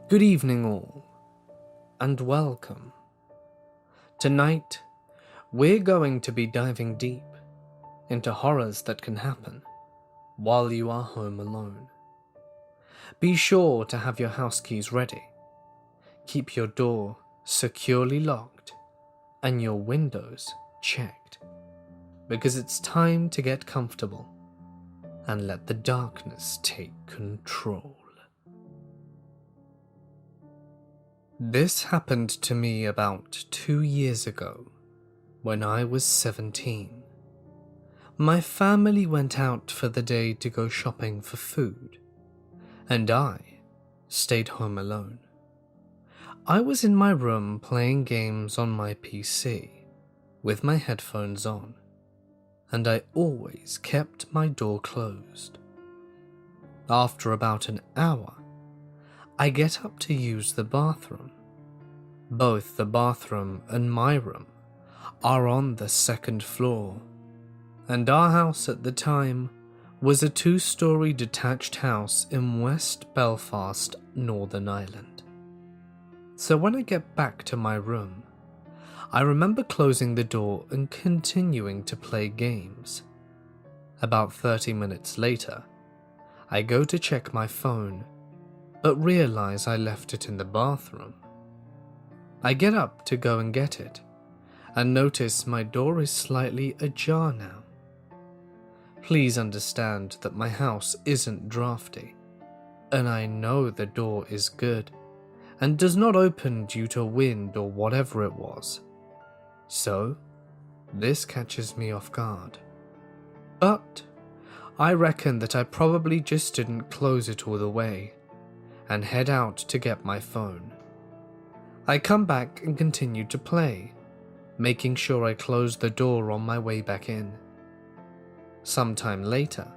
Good evening all, and welcome. Tonight, we're going to be diving deep into horrors that can happen while you are home alone. Be sure to have your house keys ready, keep your door securely locked, and your windows checked, because it's time to get comfortable and let the darkness take control. This happened to me about 2 years ago, when I was 17. My family went out for the day to go shopping for food, and I stayed home alone. I was in my room playing games on my PC, with my headphones on, and I always kept my door closed. After about an hour, I get up to use the bathroom. Both the bathroom and my room are on the second floor, and our house at the time was a 2-story detached house in West Belfast, Northern Ireland. So when I get back to my room, I remember closing the door and continuing to play games. About 30 minutes later, I go to check my phone, but realize I left it in the bathroom. I get up to go and get it, and notice my door is slightly ajar now. Please understand that my house isn't drafty, and I know the door is good, and does not open due to wind or whatever it was. So, this catches me off guard. But, I reckon that I probably just didn't close it all the way, and head out to get my phone. I come back and continue to play, making sure I close the door on my way back in. Sometime later,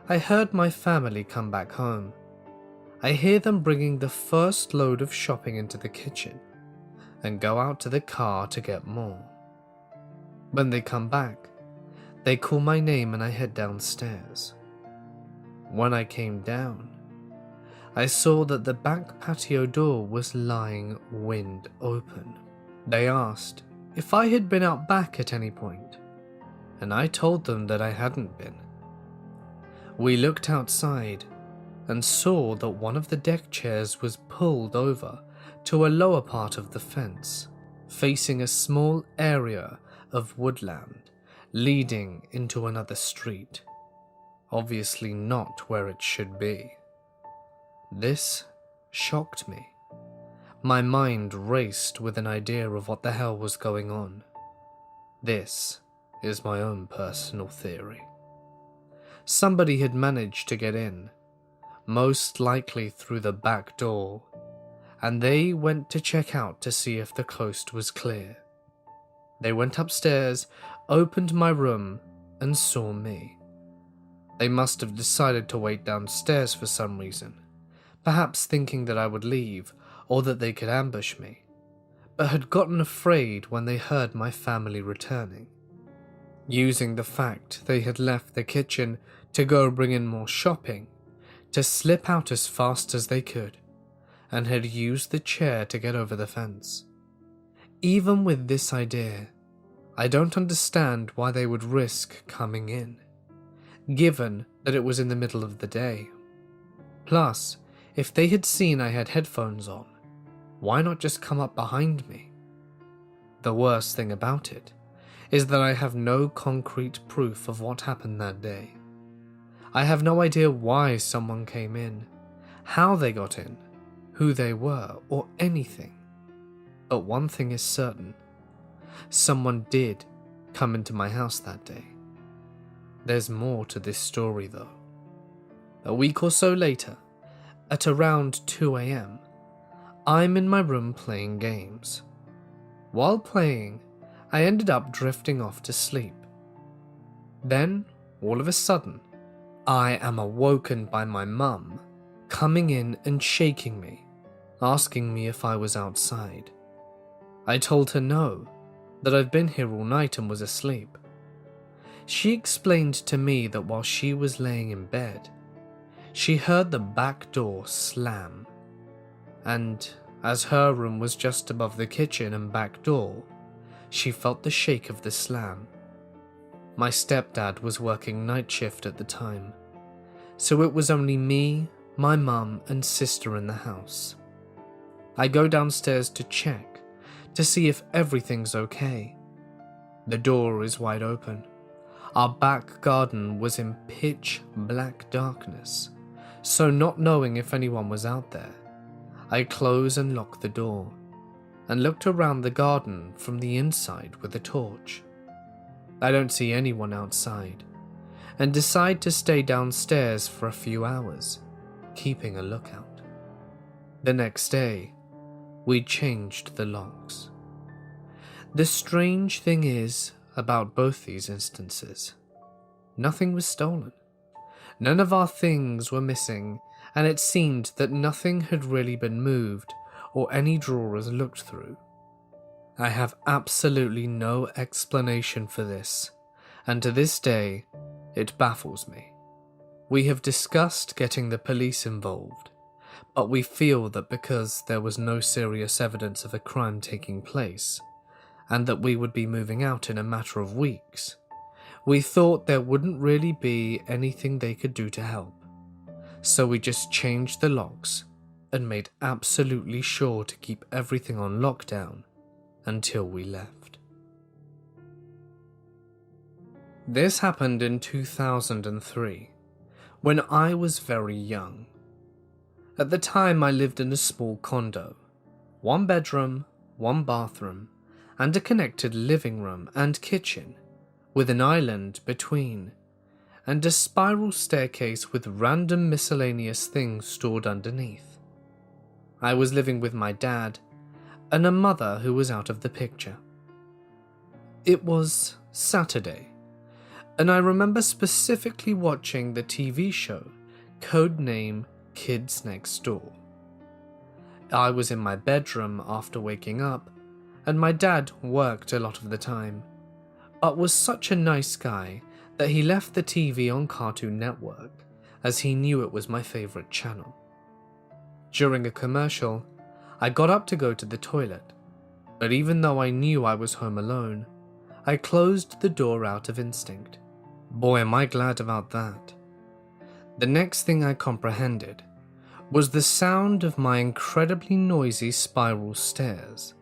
I heard my family come back home. I hear them bringing the first load of shopping into the kitchen, and go out to the car to get more. When they come back, they call my name and I head downstairs. When I came down, I saw that the back patio door was lying wind open. They asked if I had been out back at any point, and I told them that I hadn't been. We looked outside and saw that one of the deck chairs was pulled over to a lower part of the fence, facing a small area of woodland leading into another street, obviously not where it should be. This shocked me. My mind raced with an idea of what the hell was going on. This is my own personal theory. Somebody had managed to get in, most likely through the back door, and they went to check out to see if the coast was clear. They went upstairs, opened my room, and saw me. They must have decided to wait downstairs for some reason, perhaps thinking that I would leave or that they could ambush me, but had gotten afraid when they heard my family returning. Using the fact they had left the kitchen to go bring in more shopping, to slip out as fast as they could, and had used the chair to get over the fence. Even with this idea, I don't understand why they would risk coming in, given that it was in the middle of the day. Plus, if they had seen I had headphones on, why not just come up behind me? The worst thing about it is that I have no concrete proof of what happened that day. I have no idea why someone came in, how they got in, who they were, or anything. But one thing is certain. Someone did come into my house that day. There's more to this story though. A week or so later, at around 2 a.m., I'm in my room playing games. While playing, I ended up drifting off to sleep. Then, all of a sudden, I am awoken by my mum coming in and shaking me, asking me if I was outside. I told her no, that I've been here all night and was asleep. She explained to me that while she was laying in bed, she heard the back door slam. and as her room was just above the kitchen and back door, she felt the shake of the slam. My stepdad was working night shift at the time, so it was only me, my mum, and sister in the house. I go downstairs to check to see if everything's okay. The door is wide open. Our back garden was in pitch black darkness, so not knowing if anyone was out there, I close and lock the door and looked around the garden from the inside with a torch. I don't see anyone outside and decide to stay downstairs for a few hours, keeping a lookout. The next day, we changed the locks. The strange thing is about both these instances, nothing was stolen. None of our things were missing, and it seemed that nothing had really been moved or any drawers looked through. I have absolutely no explanation for this, and to this day, it baffles me. We have discussed getting the police involved, but we feel that because there was no serious evidence of a crime taking place, and that we would be moving out in a matter of weeks, we thought there wouldn't really be anything they could do to help. So we just changed the locks and made absolutely sure to keep everything on lockdown until we left. This happened in 2003, when I was very young. At the time I lived in a small condo, 1 bedroom, 1 bathroom, and a connected living room and kitchen, with an island between, and a spiral staircase with random miscellaneous things stored underneath. I was living with my dad, and a mother who was out of the picture. It was Saturday, and I remember specifically watching the TV show codename Kids Next Door. I was in my bedroom after waking up, and my dad worked a lot of the time, but was such a nice guy that he left the TV on Cartoon Network, as he knew it was my favourite channel. During a commercial, I got up to go to the toilet, but even though I knew I was home alone, I closed the door out of instinct. Boy, am I glad about that. The next thing I comprehended was the sound of my incredibly noisy spiral stairs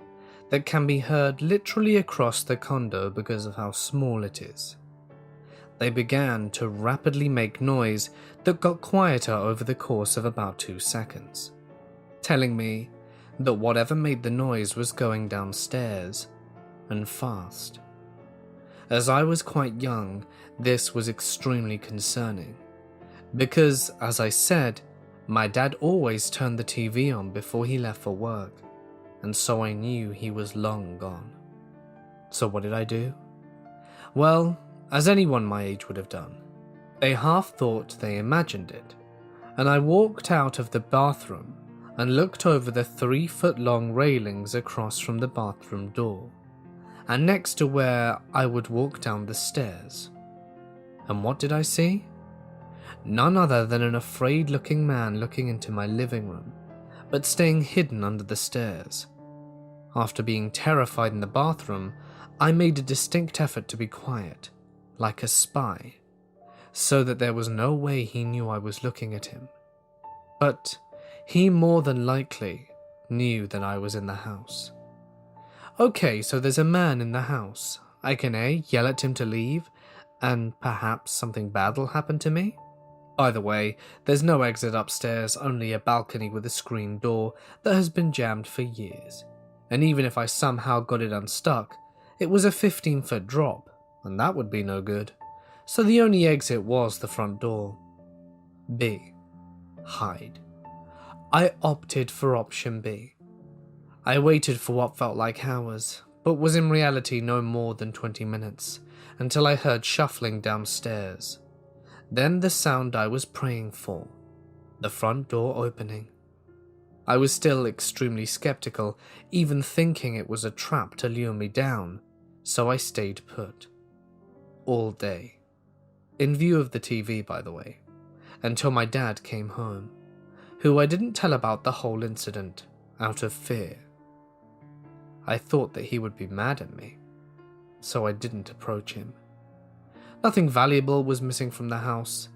that can be heard literally across the condo because of how small it is. They began to rapidly make noise that got quieter over the course of about 2 seconds, telling me that whatever made the noise was going downstairs, and fast. As I was quite young, this was extremely concerning, because, as I said, my dad always turned the TV on before he left for work, and so I knew he was long gone. So what did I do? Well, as anyone my age would have done, they half thought they imagined it, and I walked out of the bathroom and looked over the 3-foot-long railings across from the bathroom door, and next to where I would walk down the stairs. And what did I see? None other than an afraid-looking man looking into my living room, but staying hidden under the stairs. After being terrified in the bathroom, I made a distinct effort to be quiet, like a spy, so that there was no way he knew I was looking at him. But he more than likely knew that I was in the house. Okay, so there's a man in the house. I can A, yell at him to leave, and perhaps something bad will happen to me? By the way, there's no exit upstairs, only a balcony with a screen door that has been jammed for years. And even if I somehow got it unstuck, it was a 15-foot drop, and that would be no good. So the only exit was the front door. B. Hide. I opted for option B. I waited for what felt like hours, but was in reality no more than 20 minutes, until I heard shuffling downstairs. Then the sound I was praying for, the front door opening. I was still extremely skeptical, even thinking it was a trap to lure me down, so I stayed put. All day. In view of the TV, by the way, until my dad came home, who I didn't tell about the whole incident out of fear. I thought that he would be mad at me, so I didn't approach him. Nothing valuable was missing from the house,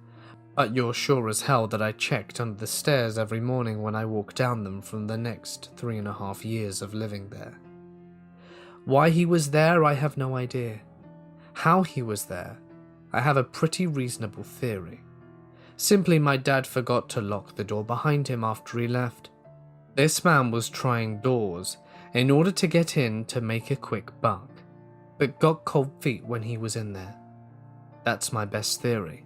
but you're sure as hell that I checked under the stairs every morning when I walked down them from the next 3.5 years of living there. Why he was there, I have no idea. How he was there, I have a pretty reasonable theory. Simply my dad forgot to lock the door behind him after he left. This man was trying doors in order to get in to make a quick buck, but got cold feet when he was in there. That's my best theory,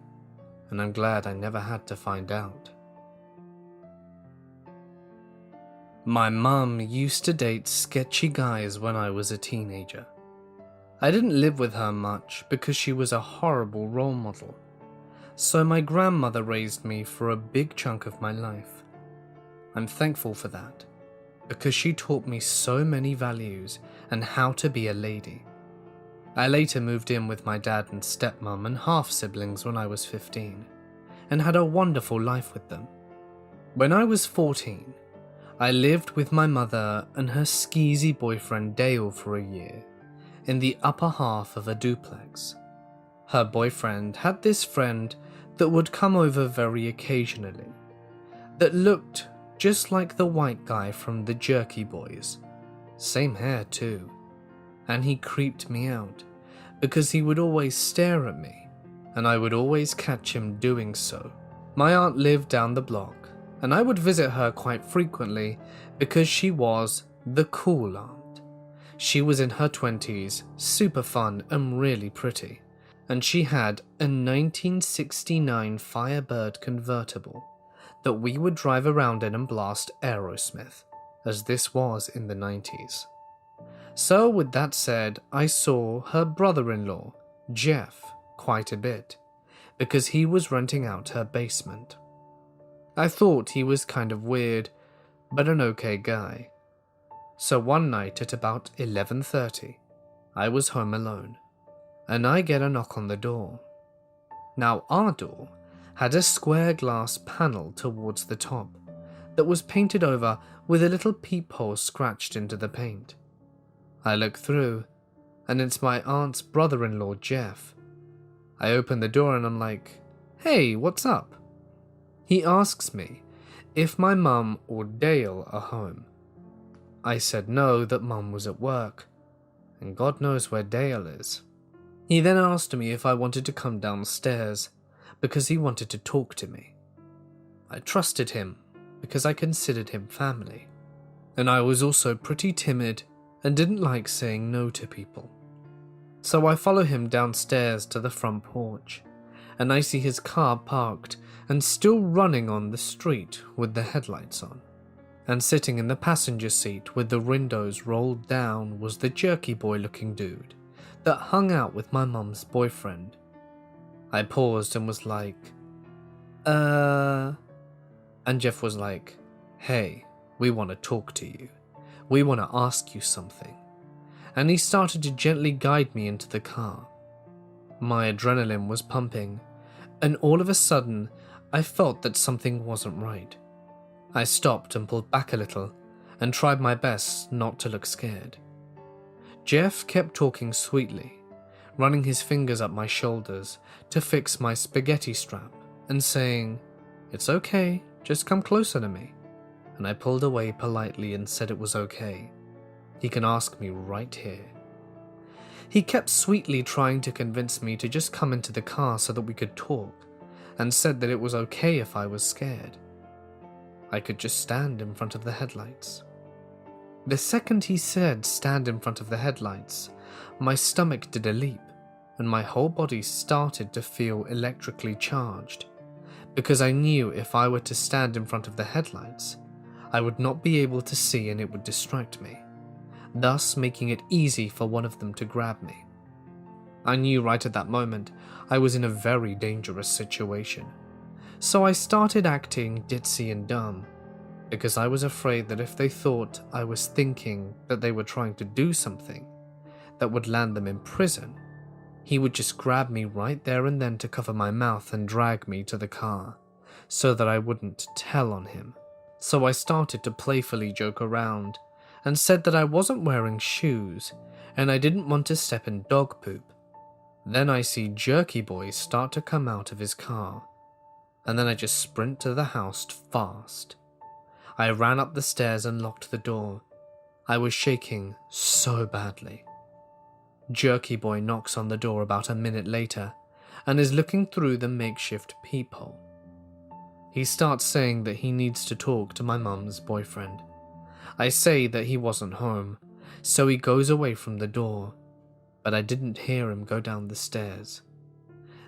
and I'm glad I never had to find out. My mum used to date sketchy guys when I was a teenager. I didn't live with her much because she was a horrible role model, so my grandmother raised me for a big chunk of my life. I'm thankful for that, because she taught me so many values and how to be a lady. I later moved in with my dad and stepmom and half-siblings when I was 15, and had a wonderful life with them. When I was 14, I lived with my mother and her skeezy boyfriend Dale for a year, in the upper half of a duplex. Her boyfriend had this friend that would come over very occasionally, that looked just like the white guy from the Jerky Boys. Same hair too. And he creeped me out, because he would always stare at me, and I would always catch him doing so. My aunt lived down the block, and I would visit her quite frequently because she was the cool aunt. She was in her 20s, super fun and really pretty, and she had a 1969 Firebird convertible that we would drive around in and blast Aerosmith, as this was in the 90s. So with that said, I saw her brother-in-law, Jeff, quite a bit, because he was renting out her basement. I thought he was kind of weird, but an okay guy. So one night at about 11:30, I was home alone, and I get a knock on the door. Now our door had a square glass panel towards the top that was painted over with a little peephole scratched into the paint. I look through, and it's my aunt's brother-in-law, Jeff. I open the door and I'm like, "Hey, what's up?" He asks me if my mum or Dale are home. I said no, that mum was at work, and God knows where Dale is. He then asked me if I wanted to come downstairs, because he wanted to talk to me. I trusted him, because I considered him family, and I was also pretty timid and didn't like saying no to people. So I follow him downstairs to the front porch, and I see his car parked and still running on the street with the headlights on. And sitting in the passenger seat with the windows rolled down was the jerky boy looking dude that hung out with my mum's boyfriend. I paused and was like, And Jeff was like, "Hey, we want to talk to you. We want to ask you something." And he started to gently guide me into the car. My adrenaline was pumping, and all of a sudden, I felt that something wasn't right. I stopped and pulled back a little, and tried my best not to look scared. Jeff kept talking sweetly, running his fingers up my shoulders to fix my spaghetti strap, and saying, "It's okay, just come closer to me." And I pulled away politely and said it was okay. He can ask me right here. He kept sweetly trying to convince me to just come into the car so that we could talk, and said that it was okay if I was scared. I could just stand in front of the headlights. The second he said stand in front of the headlights, my stomach did a leap, and my whole body started to feel electrically charged, because I knew if I were to stand in front of the headlights, I would not be able to see and it would distract me, thus making it easy for one of them to grab me. I knew right at that moment I was in a very dangerous situation, so I started acting ditzy and dumb, because I was afraid that if they thought I was thinking that they were trying to do something that would land them in prison, he would just grab me right there and then to cover my mouth and drag me to the car, so that I wouldn't tell on him. So I started to playfully joke around and said that I wasn't wearing shoes and I didn't want to step in dog poop. Then I see Jerky Boy start to come out of his car, and then I just sprint to the house fast. I ran up the stairs and locked the door. I was shaking so badly. Jerky Boy knocks on the door about a minute later and is looking through the makeshift peephole. He starts saying that he needs to talk to my mum's boyfriend. I say that he wasn't home, so he goes away from the door, but I didn't hear him go down the stairs.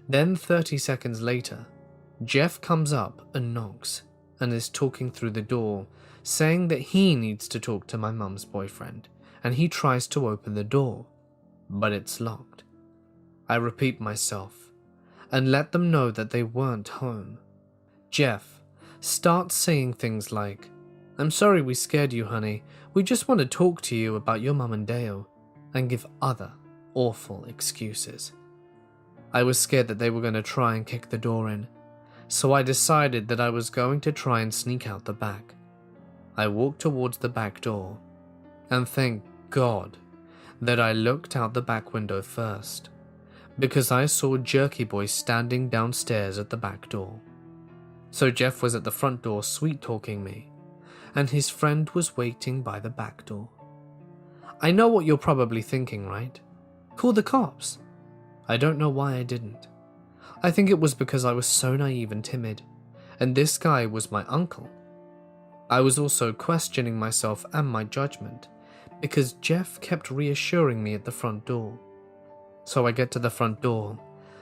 Then 30 seconds later, Jeff comes up and knocks and is talking through the door, saying that he needs to talk to my mum's boyfriend, and he tries to open the door, but it's locked. I repeat myself and let them know that they weren't home. Jeff starts saying things like, "I'm sorry we scared you, honey. We just want to talk to you about your mum and Dale," and give other awful excuses. I was scared that they were going to try and kick the door in, so I decided that I was going to try and sneak out the back. I walked towards the back door, and thank God that I looked out the back window first, because I saw Jerky Boy standing downstairs at the back door. So Jeff was at the front door sweet-talking me, and his friend was waiting by the back door. I know what you're probably thinking, right? Call the cops. I don't know why I didn't. I think it was because I was so naive and timid, and this guy was my uncle. I was also questioning myself and my judgment, because Jeff kept reassuring me at the front door. So I get to the front door,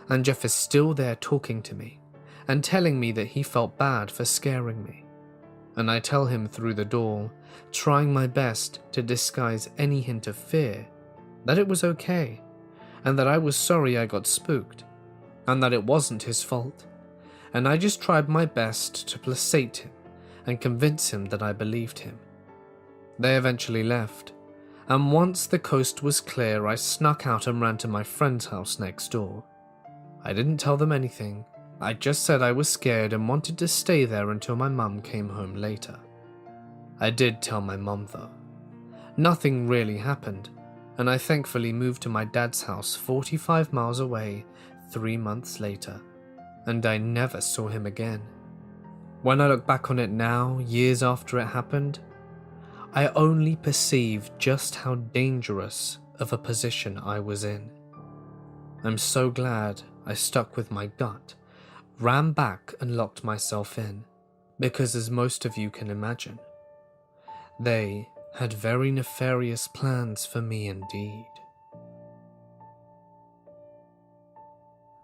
and Jeff is still there talking to me, and telling me that he felt bad for scaring me. And I tell him through the door, trying my best to disguise any hint of fear, that it was okay, and that I was sorry I got spooked, and that it wasn't his fault, and I just tried my best to placate him and convince him that I believed him. They eventually left, and once the coast was clear, I snuck out and ran to my friend's house next door. I didn't tell them anything. I just said I was scared and wanted to stay there until my mum came home later. I did tell my mum though. Nothing really happened, and I thankfully moved to my dad's house 45 miles away 3 months later, and I never saw him again. When I look back on it now, years after it happened, I only perceive just how dangerous of a position I was in. I'm so glad I stuck with my gut, ran back and locked myself in, because as most of you can imagine, they had very nefarious plans for me indeed.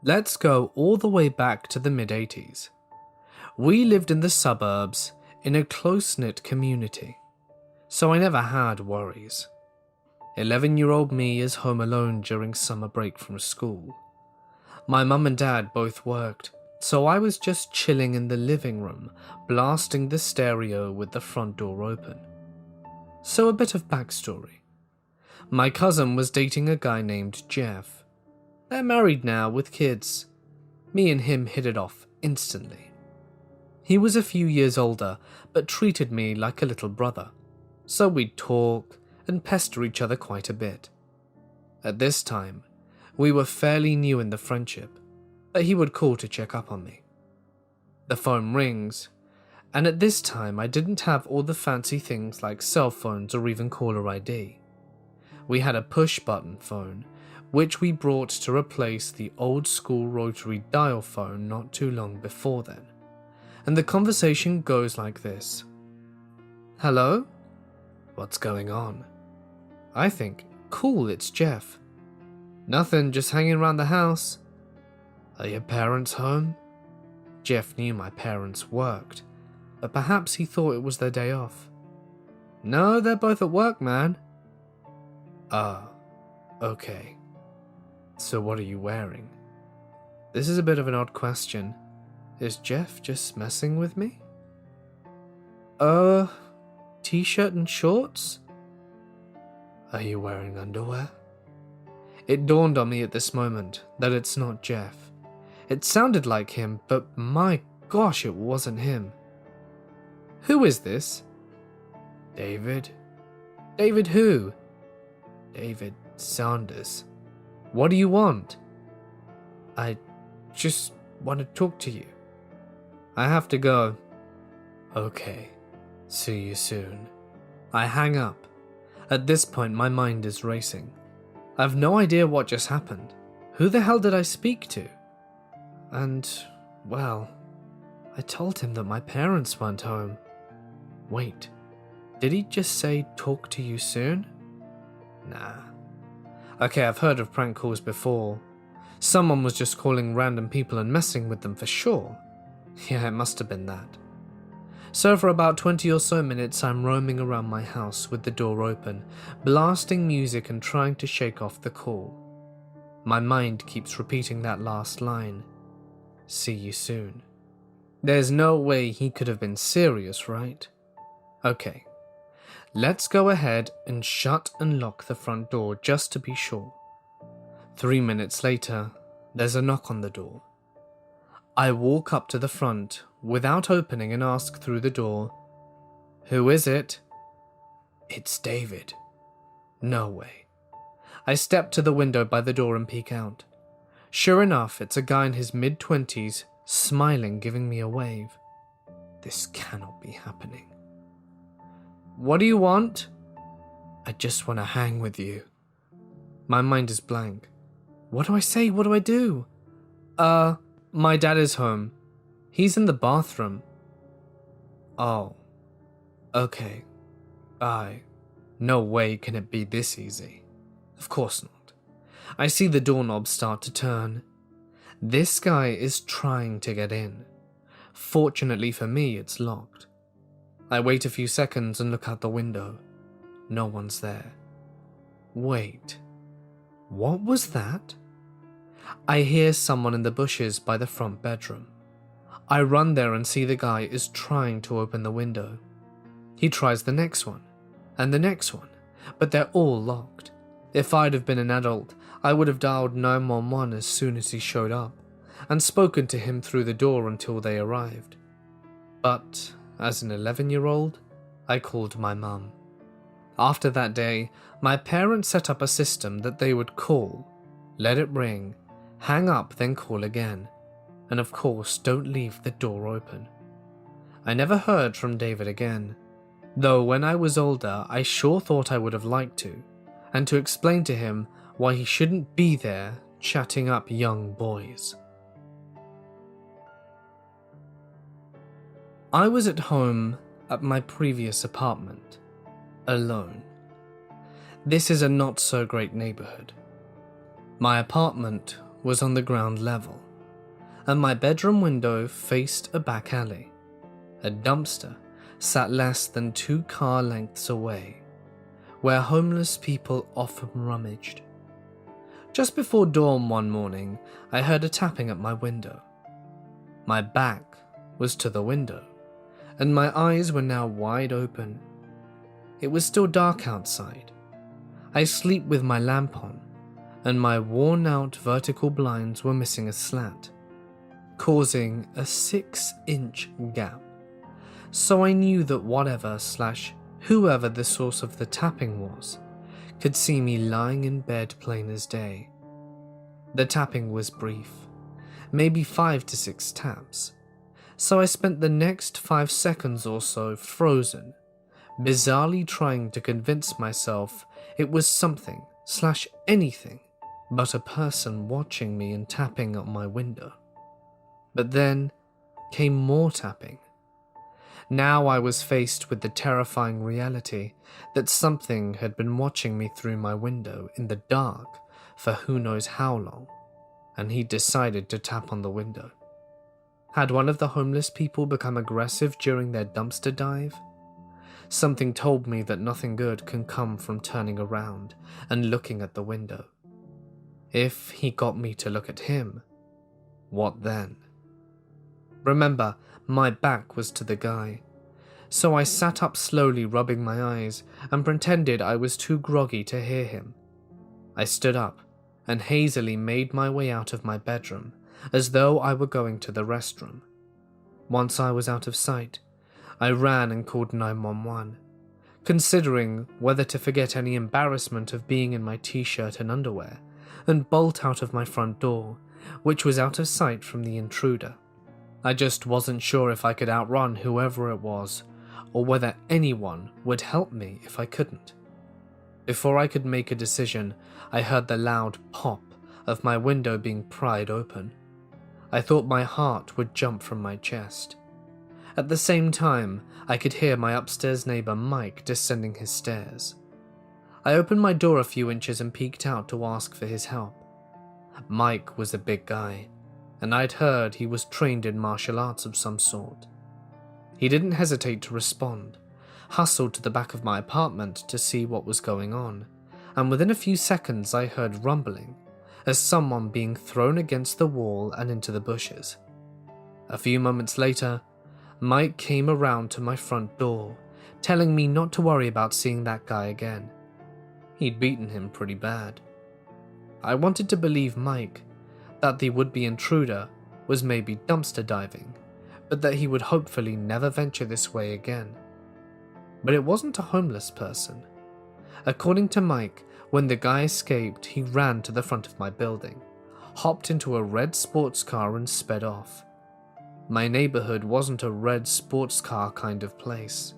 Let's go all the way back to the mid-80s. We lived in the suburbs in a close-knit community, so I never had worries. 11-year-old me is home alone during summer break from school. My mum and dad both worked, so I was just chilling in the living room, blasting the stereo with the front door open. So a bit of backstory. My cousin was dating a guy named Jeff. They're married now with kids. Me and him hit it off instantly. He was a few years older, but treated me like a little brother, so we'd talk and pester each other quite a bit. At this time, we were fairly new in the friendship, but he would call to check up on me. The phone rings, and at this time I didn't have all the fancy things like cell phones or even caller ID. We had a push-button phone, which we brought to replace the old-school rotary dial phone not too long before then. And the conversation goes like this. "Hello? What's going on?" I think, cool, it's Jeff. "Nothing, just hanging around the house." "Are your parents home?" Jeff knew my parents worked, but perhaps he thought it was their day off. "No, they're both at work, man." "Ah, okay. So what are you wearing?" This is a bit of an odd question. Is Jeff just messing with me? T-shirt and shorts?" "Are you wearing underwear?" It dawned on me at this moment that it's not Jeff. It sounded like him, but my gosh, it wasn't him. Who is this? David. David who? David Sanders. What do you want? I just want to talk to you. I have to go. Okay. See you soon. I hang up. At this point, my mind is racing. I've no idea what just happened. Who the hell did I speak to? And, well, I told him that my parents weren't home. Wait, did he just say talk to you soon? Nah. Okay, I've heard of prank calls before. Someone was just calling random people and messing with them for sure. Yeah, it must have been that. So for about 20 or so minutes, I'm roaming around my house with the door open, blasting music and trying to shake off the call. My mind keeps repeating that last line. See you soon. There's no way he could have been serious, right? Okay. Let's go ahead and shut and lock the front door just to be sure. 3 minutes later, there's a knock on the door. I walk up to the front without opening and ask through the door, "Who is it?" It's David. No way. I step to the window by the door and peek out. Sure enough, it's a guy in his mid-20s, smiling, giving me a wave. This cannot be happening. What do you want? I just want to hang with you. My mind is blank. What do I say? What do I do? My dad is home. He's in the bathroom. Oh. Okay. Bye. No way can it be this easy. Of course not. I see the doorknob start to turn. This guy is trying to get in. Fortunately for me, it's locked. I wait a few seconds and look out the window. No one's there. Wait. What was that? I hear someone in the bushes by the front bedroom. I run there and see the guy is trying to open the window. He tries the next one, and the next one, but they're all locked. If I'd have been an adult, I would have dialed 911 as soon as he showed up, and spoken to him through the door until they arrived. But, as an 11-year-old, I called my mum. After that day, my parents set up a system that they would call, let it ring, hang up, then call again. And of course, don't leave the door open. I never heard from David again, though when I was older, I sure thought I would have liked to, and to explain to him why he shouldn't be there chatting up young boys. I was at home at my previous apartment, alone. This is a not so great neighborhood. My apartment was on the ground level, and my bedroom window faced a back alley. A dumpster sat less than 2 car lengths away, where homeless people often rummaged. Just before dawn one morning, I heard a tapping at my window. My back was to the window, and my eyes were now wide open. It was still dark outside. I sleep with my lamp on, and my worn-out vertical blinds were missing a slat, causing a 6-inch gap. So I knew that whoever the source of the tapping was, could see me lying in bed plain as day. The tapping was brief, maybe 5 to 6 taps, so I spent the next 5 seconds or so frozen, bizarrely trying to convince myself it was something/anything but a person watching me and tapping at my window. But then came more tapping. Now I was faced with the terrifying reality that something had been watching me through my window in the dark for who knows how long, and he decided to tap on the window. Had one of the homeless people become aggressive during their dumpster dive? Something told me that nothing good can come from turning around and looking at the window. If he got me to look at him, what then? Remember, my back was to the guy, so I sat up slowly, rubbing my eyes, and pretended I was too groggy to hear him. I stood up and hazily made my way out of my bedroom, as though I were going to the restroom. Once I was out of sight, I ran and called 911, considering whether to forget any embarrassment of being in my t-shirt and underwear and bolt out of my front door, which was out of sight from the intruder. I just wasn't sure if I could outrun whoever it was, or whether anyone would help me if I couldn't. Before I could make a decision, I heard the loud pop of my window being pried open. I thought my heart would jump from my chest. At the same time, I could hear my upstairs neighbor Mike descending his stairs. I opened my door a few inches and peeked out to ask for his help. Mike was a big guy, and I'd heard he was trained in martial arts of some sort. He didn't hesitate to respond, hustled to the back of my apartment to see what was going on, and within a few seconds I heard rumbling as someone being thrown against the wall and into the bushes. A few moments later, Mike came around to my front door, telling me not to worry about seeing that guy again. He'd beaten him pretty bad. I wanted to believe Mike, that the would-be intruder was maybe dumpster diving, but that he would hopefully never venture this way again. But it wasn't a homeless person. According to Mike, when the guy escaped, he ran to the front of my building, hopped into a red sports car and sped off. My neighborhood wasn't a red sports car kind of place.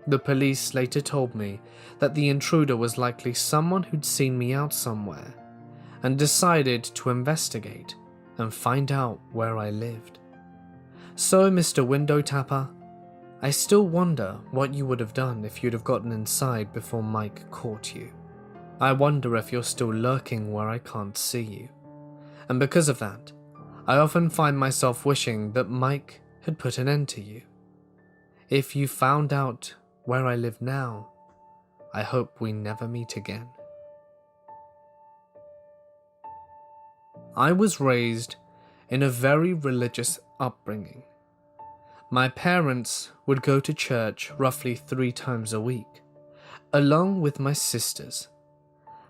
The police later told me that the intruder was likely someone who'd seen me out somewhere and decided to investigate and find out where I lived. So, Mr. Window Tapper, I still wonder what you would have done if you'd have gotten inside before Mike caught you. I wonder if you're still lurking where I can't see you. And because of that, I often find myself wishing that Mike had put an end to you. If you found out where I live now, I hope we never meet again. I was raised in a very religious upbringing. My parents would go to church roughly 3 times a week, along with my sisters.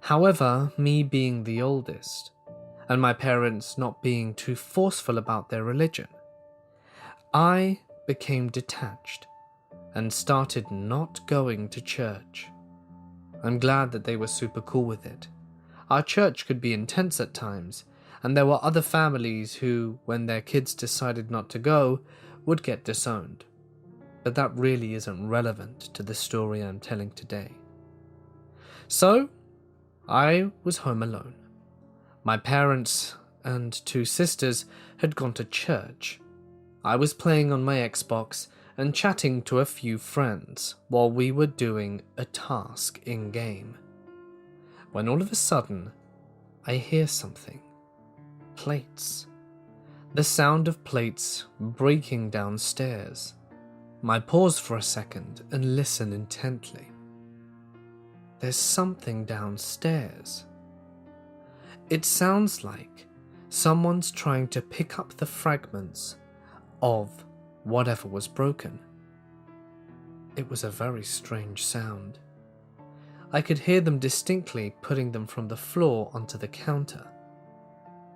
However, me being the oldest, and my parents not being too forceful about their religion, I became detached and started not going to church. I'm glad that they were super cool with it. Our church could be intense at times, and there were other families who, when their kids decided not to go, would get disowned. But that really isn't relevant to the story I'm telling today. So, I was home alone. My parents and 2 sisters had gone to church. I was playing on my Xbox and chatting to a few friends while we were doing a task in-game. When all of a sudden, I hear something. Plates. The sound of plates breaking downstairs. I pause for a second and listen intently. There's something downstairs. It sounds like someone's trying to pick up the fragments of whatever was broken. It was a very strange sound. I could hear them distinctly putting them from the floor onto the counter.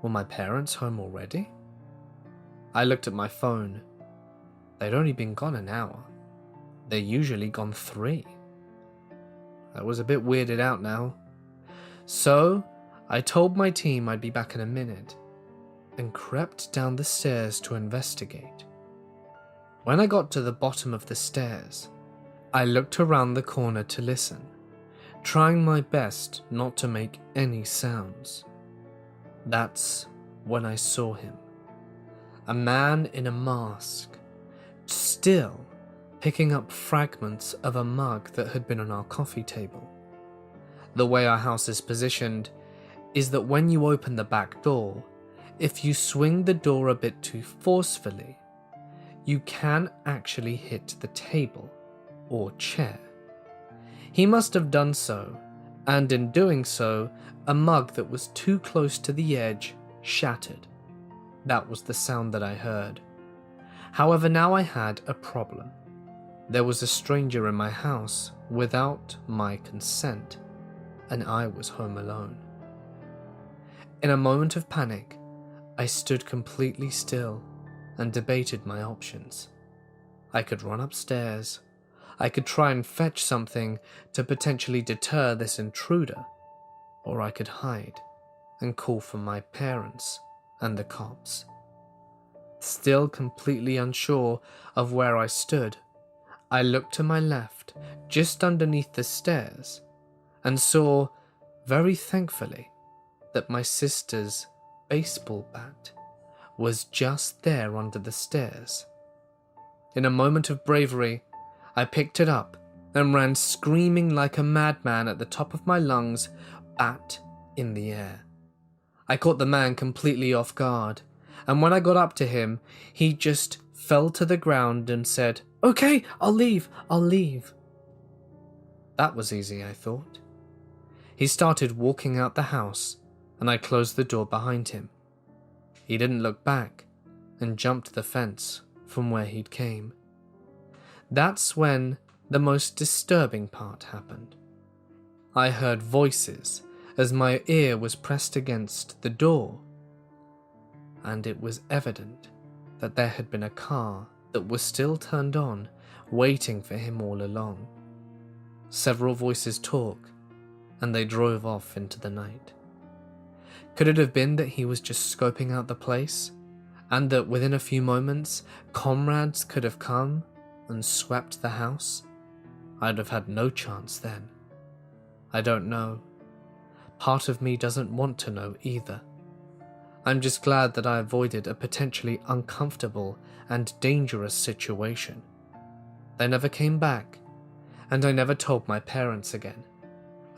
Were my parents home already? I looked at my phone. They'd only been gone an hour. They're usually gone 3. I was a bit weirded out now. So, I told my team I'd be back in a minute and crept down the stairs to investigate. When I got to the bottom of the stairs, I looked around the corner to listen, trying my best not to make any sounds. That's when I saw him. A man in a mask, still picking up fragments of a mug that had been on our coffee table. The way our house is positioned is that when you open the back door, if you swing the door a bit too forcefully, you can actually hit the table or chair. He must have done so, and in doing so, a mug that was too close to the edge shattered. That was the sound that I heard. However, now I had a problem. There was a stranger in my house without my consent, and I was home alone. In a moment of panic, I stood completely still and debated my options. I could run upstairs. I could try and fetch something to potentially deter this intruder, or I could hide and call for my parents and the cops. Still completely unsure of where I stood, I looked to my left, just underneath the stairs, and saw, very thankfully, that my sister's baseball bat was just there under the stairs. In a moment of bravery, I picked it up and ran screaming like a madman at the top of my lungs, bat in the air. I caught the man completely off guard, and when I got up to him, he just fell to the ground and said, "Okay, I'll leave." That was easy, I thought. He started walking out the house, and I closed the door behind him. He didn't look back and jumped the fence from where he'd came. That's when the most disturbing part happened. I heard voices as my ear was pressed against the door, and it was evident that there had been a car that was still turned on, waiting for him all along. Several voices talk, and they drove off into the night. Could it have been that he was just scoping out the place, and that within a few moments, comrades could have come and swept the house? I'd have had no chance then. I don't know. Part of me doesn't want to know either. I'm just glad that I avoided a potentially uncomfortable and dangerous situation. They never came back, and I never told my parents again,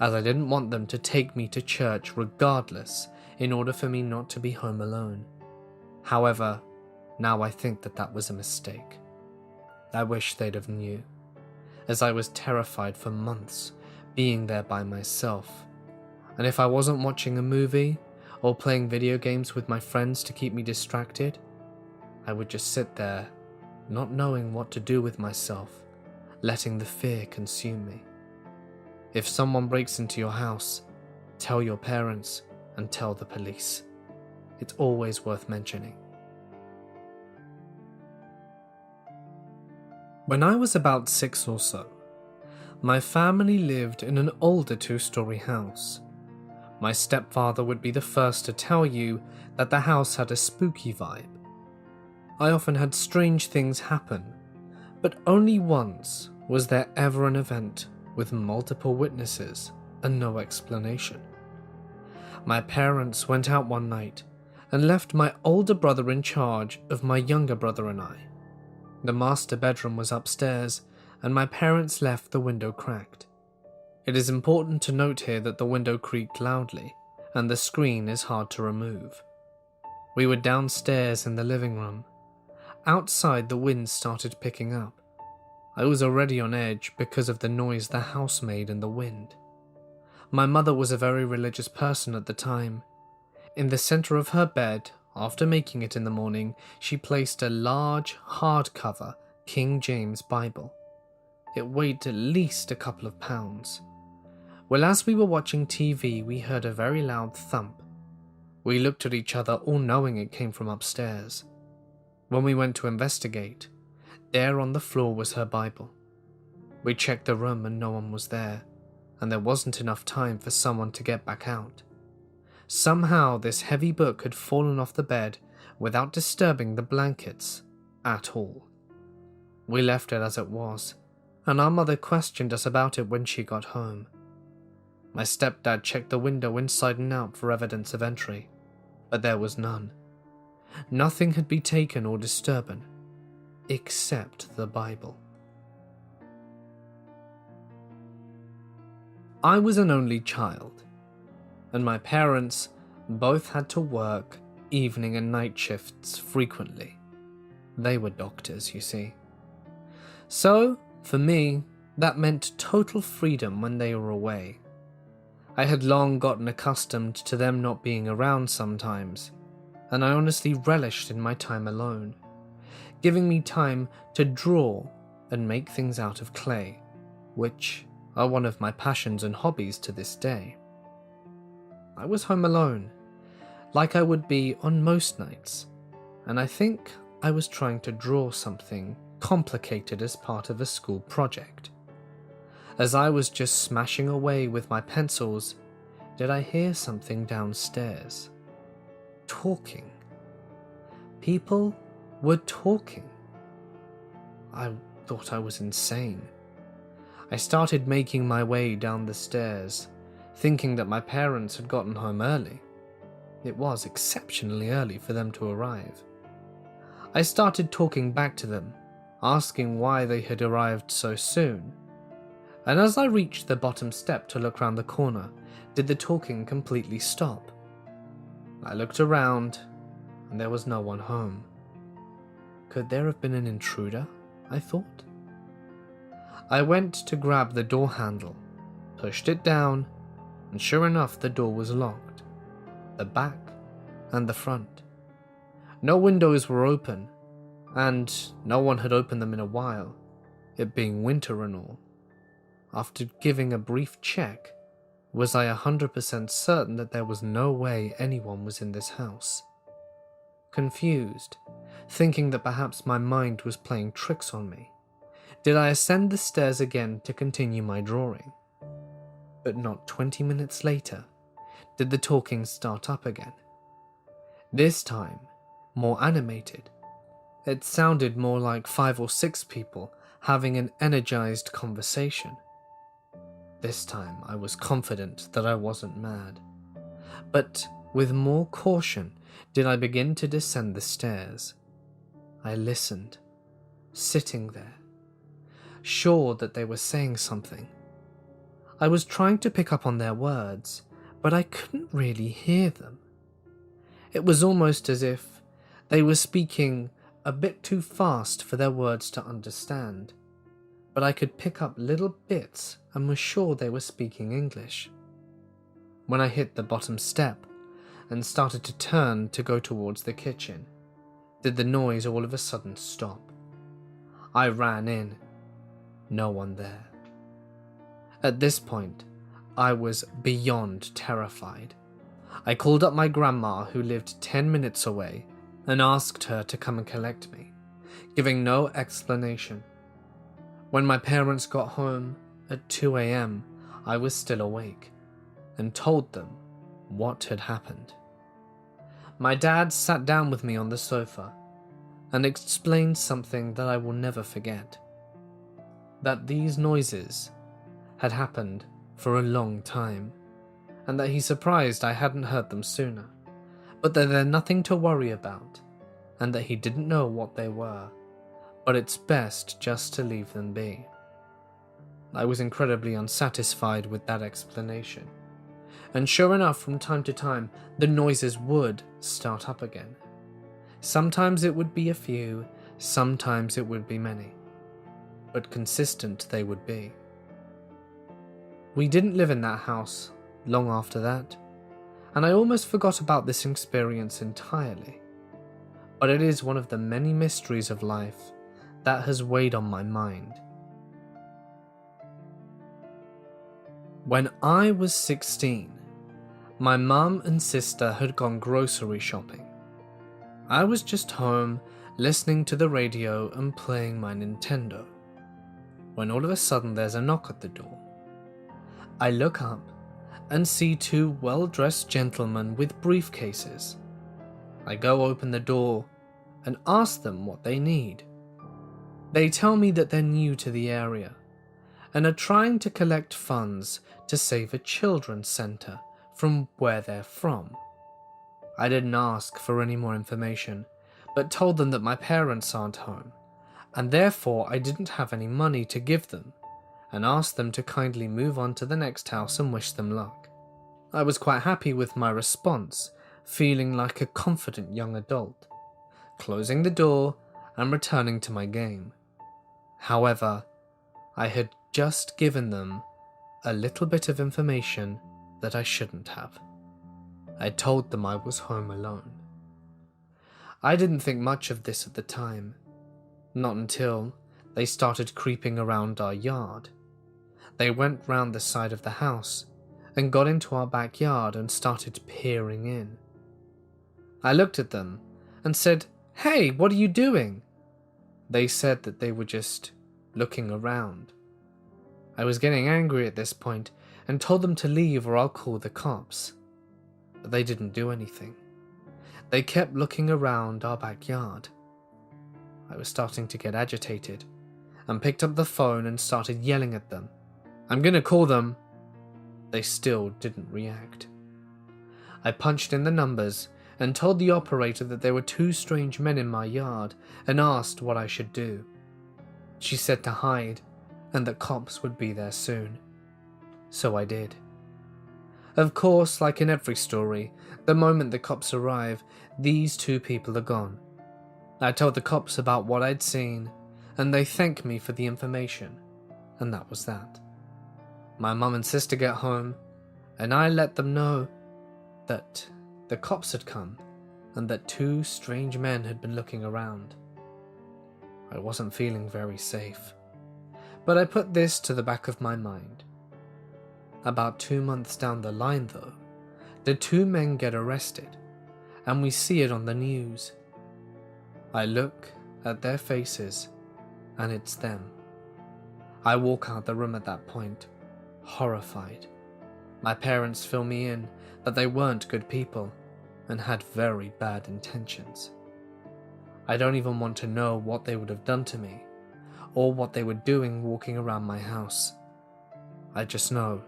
as I didn't want them to take me to church regardless in order for me not to be home alone. However, now I think that that was a mistake. I wish they'd have knew, as I was terrified for months being there by myself, and if I wasn't watching a movie or playing video games with my friends to keep me distracted, I would just sit there, not knowing what to do with myself, letting the fear consume me. If someone breaks into your house, tell your parents and tell the police. It's always worth mentioning. When I was about 6 or so, my family lived in an older 2-story house. My stepfather would be the first to tell you that the house had a spooky vibe. I often had strange things happen, but only once was there ever an event with multiple witnesses and no explanation. My parents went out one night and left my older brother in charge of my younger brother and I. The master bedroom was upstairs, and my parents left the window cracked. It is important to note here that the window creaked loudly, and the screen is hard to remove. We were downstairs in the living room. Outside, the wind started picking up. I was already on edge because of the noise the house made and the wind. My mother was a very religious person at the time. In the center of her bed, after making it in the morning, she placed a large, hardcover King James Bible. It weighed at least a couple of pounds. Well, as we were watching TV, we heard a very loud thump. We looked at each other, all knowing it came from upstairs. When we went to investigate, there on the floor was her Bible. We checked the room and no one was there, and there wasn't enough time for someone to get back out. Somehow this heavy book had fallen off the bed without disturbing the blankets at all. We left it as it was, and our mother questioned us about it when she got home. My stepdad checked the window inside and out for evidence of entry, but there was none. Nothing had been taken or disturbed, except the Bible. I was an only child, and my parents both had to work evening and night shifts frequently. They were doctors, you see. So, for me, that meant total freedom when they were away. I had long gotten accustomed to them not being around sometimes, and I honestly relished in my time alone, giving me time to draw and make things out of clay, which are one of my passions and hobbies to this day. I was home alone, like I would be on most nights, and I think I was trying to draw something complicated as part of a school project. As I was just smashing away with my pencils, did I hear something downstairs? Talking. People were talking. I thought I was insane. I started making my way down the stairs, thinking that my parents had gotten home early. It was exceptionally early for them to arrive. I started talking back to them, asking why they had arrived so soon. And as I reached the bottom step to look round the corner, did the talking completely stop. I looked around, and there was no one home. Could there have been an intruder? I thought. I went to grab the door handle, pushed it down, and sure enough the door was locked. The back and the front. No windows were open, and no one had opened them in a while, it being winter and all. After giving a brief check, was I 100% certain that there was no way anyone was in this house. Confused, thinking that perhaps my mind was playing tricks on me, did I ascend the stairs again to continue my drawing. But not 20 minutes later, did the talking start up again. This time, more animated. It sounded more like 5 or 6 people having an energized conversation. This time I was confident that I wasn't mad. But with more caution did I begin to descend the stairs. I listened, sitting there, sure that they were saying something. I was trying to pick up on their words, but I couldn't really hear them. It was almost as if they were speaking a bit too fast for their words to understand, but I could pick up little bits and was sure they were speaking English. When I hit the bottom step and started to turn to go towards the kitchen, did the noise all of a sudden stop. I ran in. No one there. At this point, I was beyond terrified. I called up my grandma, who lived 10 minutes away, and asked her to come and collect me, giving no explanation. When my parents got home at 2 a.m., I was still awake and told them what had happened. My dad sat down with me on the sofa and explained something that I will never forget. That these noises had happened for a long time, and that he's surprised I hadn't heard them sooner, but that they're nothing to worry about, and that he didn't know what they were, but it's best just to leave them be. I was incredibly unsatisfied with that explanation, and sure enough, from time to time, the noises would start up again. Sometimes it would be a few, sometimes it would be many, but consistent they would be. We didn't live in that house long after that, and I almost forgot about this experience entirely, but it is one of the many mysteries of life that has weighed on my mind. When I was 16, my mum and sister had gone grocery shopping. I was just home listening to the radio and playing my Nintendo, when all of a sudden there's a knock at the door. I look up and see 2 well-dressed gentlemen with briefcases. I go open the door and ask them what they need. They tell me that they're new to the area and are trying to collect funds to save a children's centre from where they're from. I didn't ask for any more information, but told them that my parents aren't home, and therefore I didn't have any money to give them, and asked them to kindly move on to the next house and wish them luck. I was quite happy with my response, feeling like a confident young adult, closing the door and returning to my game. However, I had just given them a little bit of information that I shouldn't have. I told them I was home alone. I didn't think much of this at the time, not until they started creeping around our yard. They went round the side of the house and got into our backyard and started peering in. I looked at them and said, "Hey, what are you doing?" They said that they were just looking around. I was getting angry at this point and told them to leave or I'll call the cops. But they didn't do anything. They kept looking around our backyard. I was starting to get agitated and picked up the phone and started yelling at them. "I'm gonna call them." They still didn't react. I punched in the numbers and told the operator that there were two strange men in my yard and asked what I should do. She said to hide and that cops would be there soon. So I did. Of course, like in every story, the moment the cops arrive, these two people are gone. I told the cops about what I'd seen, and they thanked me for the information, and that was that. My mum and sister get home, and I let them know that the cops had come, and that two strange men had been looking around. I wasn't feeling very safe, but I put this to the back of my mind. About 2 months down the line though, the two men get arrested, and we see it on the news. I look at their faces, and it's them. I walk out the room at that point, horrified. My parents fill me in that they weren't good people and had very bad intentions. I don't even want to know what they would have done to me or what they were doing walking around my house. I just know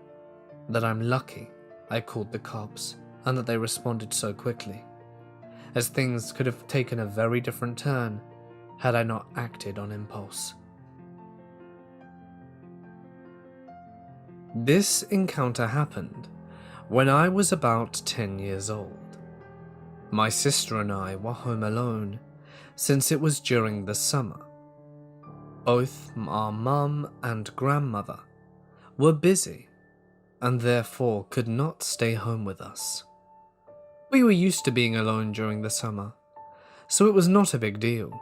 that I'm lucky I called the cops and that they responded so quickly, as things could have taken a very different turn had I not acted on impulse. This encounter happened when I was about 10 years old. My sister and I were home alone since it was during the summer. Both our mum and grandmother were busy and therefore could not stay home with us. We were used to being alone during the summer, so it was not a big deal.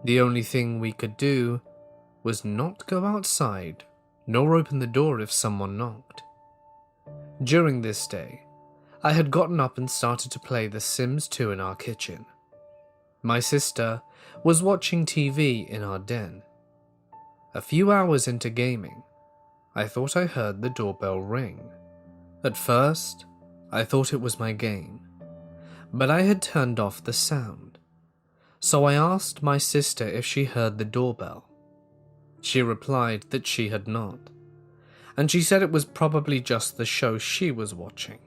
The only thing we could do was not go outside nor open the door if someone knocked. During this day, I had gotten up and started to play The Sims 2 in our kitchen. My sister was watching TV in our den. A few hours into gaming, I thought I heard the doorbell ring. At first, I thought it was my game, but I had turned off the sound. So I asked my sister if she heard the doorbell. She replied that she had not, and she said it was probably just the show she was watching.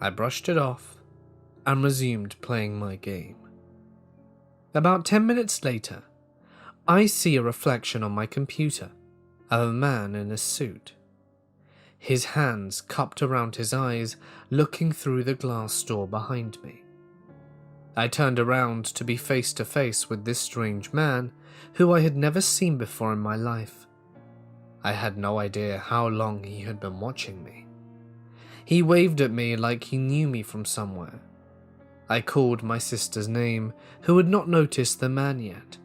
I brushed it off and resumed playing my game. About 10 minutes later, I see a reflection on my computer of a man in a suit. His hands cupped around his eyes, looking through the glass door behind me. I turned around to be face to face with this strange man who I had never seen before in my life. I had no idea how long he had been watching me. He waved at me like he knew me from somewhere. I called my sister's name, who had not noticed the man yet,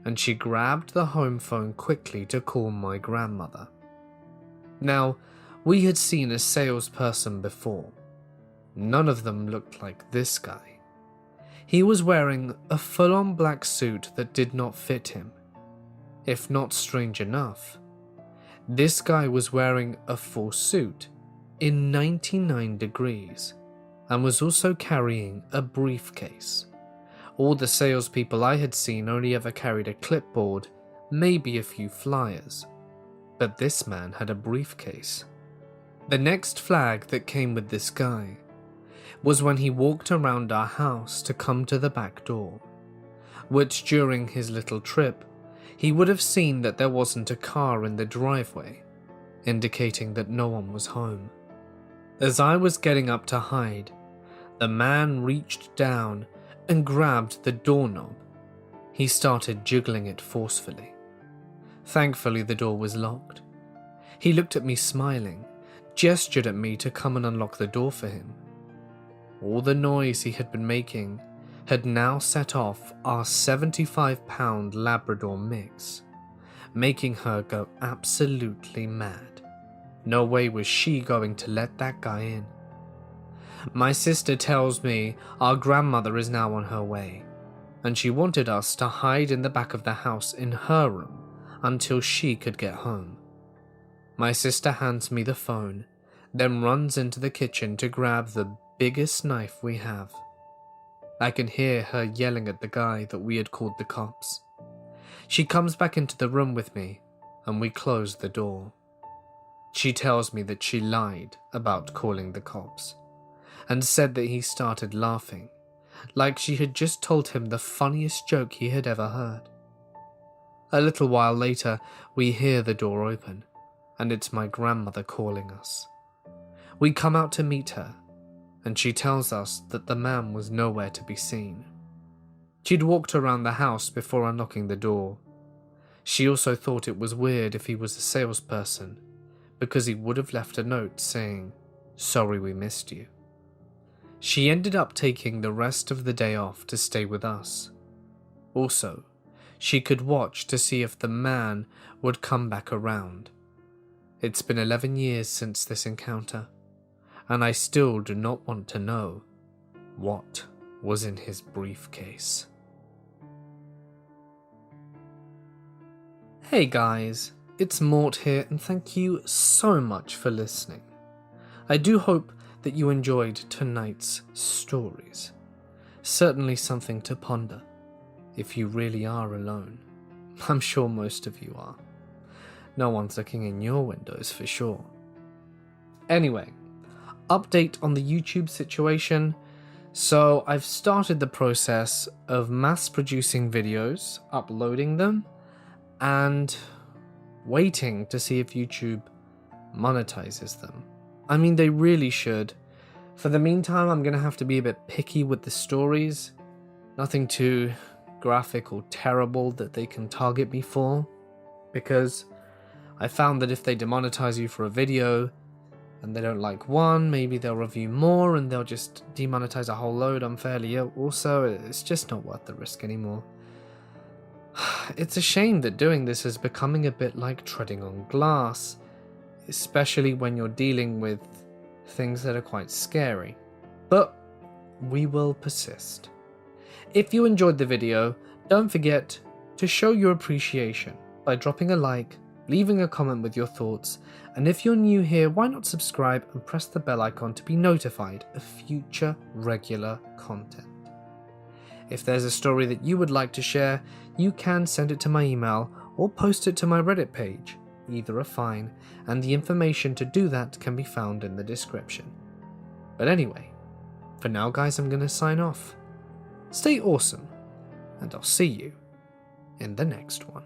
and she grabbed the home phone quickly to call my grandmother. Now, we had seen a salesperson before. None of them looked like this guy. He was wearing a full-on black suit that did not fit him. If not strange enough, this guy was wearing a full suit in 99 degrees and was also carrying a briefcase. All the salespeople I had seen only ever carried a clipboard, maybe a few flyers, but this man had a briefcase. The next flag that came with this guy was when he walked around our house to come to the back door, which during his little trip, he would have seen that there wasn't a car in the driveway, indicating that no one was home. As I was getting up to hide, the man reached down and grabbed the doorknob. He started jiggling it forcefully. Thankfully, the door was locked. He looked at me smiling, gestured at me to come and unlock the door for him. All the noise he had been making had now set off our 75-pound Labrador mix, making her go absolutely mad. No way was she going to let that guy in. My sister tells me our grandmother is now on her way, and she wanted us to hide in the back of the house in her room until she could get home. My sister hands me the phone, then runs into the kitchen to grab the biggest knife we have. I can hear her yelling at the guy that we had called the cops. She comes back into the room with me, and we close the door. She tells me that she lied about calling the cops, and said that he started laughing, like she had just told him the funniest joke he had ever heard. A little while later, we hear the door open, and it's my grandmother calling us. We come out to meet her, and she tells us that the man was nowhere to be seen. She'd walked around the house before unlocking the door. She also thought it was weird if he was a salesperson, because he would have left a note saying, "Sorry we missed you." She ended up taking the rest of the day off to stay with us. Also, she could watch to see if the man would come back around. It's been 11 years since this encounter, and I still do not want to know what was in his briefcase. Hey guys, it's Mort here, and thank you so much for listening. I do hope that you enjoyed tonight's stories. Certainly something to ponder if you really are alone. I'm sure most of you are. No one's looking in your windows for sure. Anyway, update on the YouTube situation. So I've started the process of mass producing videos, uploading them, and waiting to see if YouTube monetizes them. I mean, they really should. For the meantime, I'm going to have to be a bit picky with the stories. Nothing too graphic or terrible that they can target me for, because I found that if they demonetize you for a video and they don't like one, maybe they'll review more and they'll just demonetize a whole load unfairly. Also, it's just not worth the risk anymore. It's a shame that doing this is becoming a bit like treading on glass, especially when you're dealing with things that are quite scary. But we will persist. If you enjoyed the video, don't forget to show your appreciation by dropping a like, leaving a comment with your thoughts, and if you're new here, why not subscribe and press the bell icon to be notified of future regular content. If there's a story that you would like to share, you can send it to my email or post it to my Reddit page. Either are fine, and the information to do that can be found in the description. But anyway, for now guys, I'm going to sign off. Stay awesome, and I'll see you in the next one.